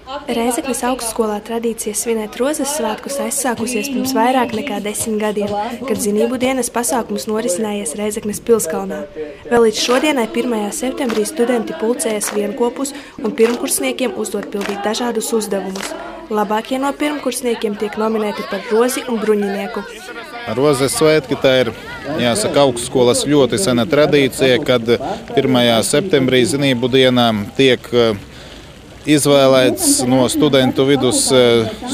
Rēzeknes augstskolā tradīcija svinēt Rozes svētkus aizsākusies pirms vairāk nekā 10 gadiem, kad zinību dienas pasākums norisinājies Rēzeknes pilskalnā. Vēl līdz šodienai 1. septembrī studenti pulcējas vienkopus un pirmkursniekiem uzdod pildīt dažādus uzdevumus. Labākie no pirmkursniekiem tiek nominēti par rozi un bruņinieku. Rozes svētki tā ir, jāsaka, augstskolas ļoti sena tradīcija, kad 1. septembrī zinību dienām tiek izvēlēts no studentu vidus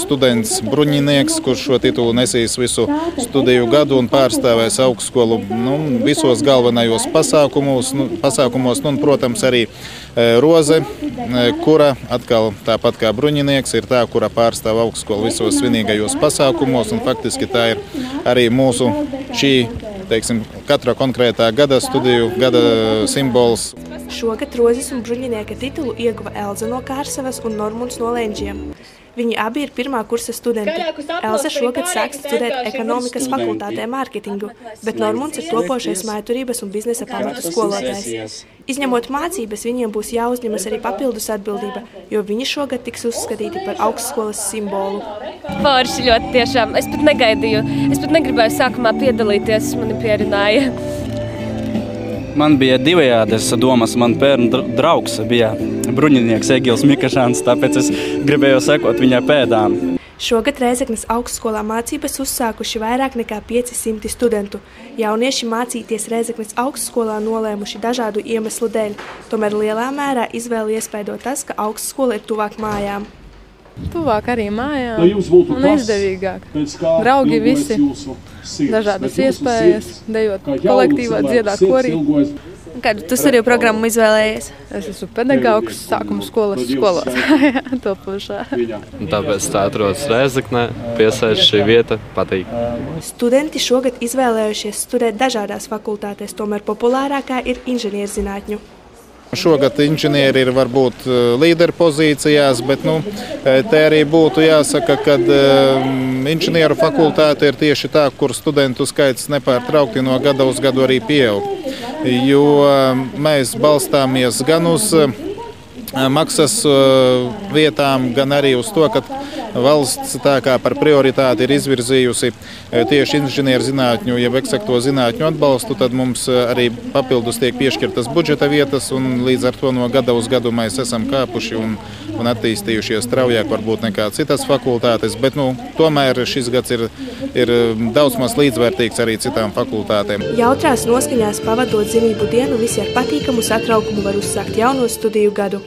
students bruņinieks, kurš šo titulu nesīs visu studiju gadu un pārstāvēs augstskolu visos galvenajos pasākumos, un, protams, arī roze, kura atkal tāpat kā bruņinieks ir tā, kura pārstāv augstskolu visos svinīgajos pasākumos, un faktiski tā ir arī mūsu šī, katra konkrētā studiju gada simbols. Šogad rozes un bruņinieka titulu ieguva Elza no Kārsavas un Normunds no Lenģiem. Viņi abi ir 1. kursa studenti. Elza šogad sāks studēt ekonomikas fakultātē mārketingu, bet Normunds ir topošais mājturības un biznesa pamatu skolotājs. Izņemot mācības, viņiem būs jāuzņemas arī papildus atbildība, jo viņi šogad tiks uzskatīti par augstskolas simbolu. Forši ļoti tiešām. Es pat negaidīju. Es pat negribēju sākumā piedalīties, mani pierunāja. Man bija divējādas domas. Man pērnu draugs bija bruņinieks Egils Mikašāns, tāpēc es gribēju sekot viņa pēdām. Šogad Rēzeknes augstskolā mācības uzsākuši vairāk nekā 500 studentu. Jaunieši mācīties Rēzeknes augstskolā nolēmuši dažādu iemeslu dēļ, tomēr lielā mērā izvēli iespaido tas, ka augstskola ir tuvāk mājām. Tuvāk arī mājām un izdevīgāk. Draugi visi, dažādas iespējas, dejot kolektīvā, dziedāt korī. Kādu tu studiju programmu izvēlējies? Es esmu pedagogs, sākuma skolas skolotāja topošā. Tāpēc tā atrodas Rēzeknē, piesaista šī vieta, patīk. Studenti šogad izvēlējušies studēt dažādās fakultātēs, tomēr populārākā ir inženierzinātņu. Šogad inženieri ir varbūt līderpozīcijās, bet te arī būtu jāsaka, ka inženieru fakultāte ir tieši tā, kur studentu skaits nepārtraukti no gada uz gadu arī pieaug. Jo mēs balstāmies gan uz maksas vietām, gan arī uz to, ka valsts tā kā par prioritāti ir izvirzījusi tieši inženierzinātņu, jeb eksakto zinātņu atbalstu, tad mums arī papildus tiek piešķirtas budžeta vietas, un līdz ar to no gada uz gadu mēs esam kāpuši un attīstījušies straujāk varbūt nekā citas fakultātes, bet tomēr šis gads ir daudz maz līdzvērtīgs arī citām fakultātēm. Jautrās noskaņās pavadot zinību dienu, visi ar patīkamu satraukumu var uzsākt jauno studiju gadu.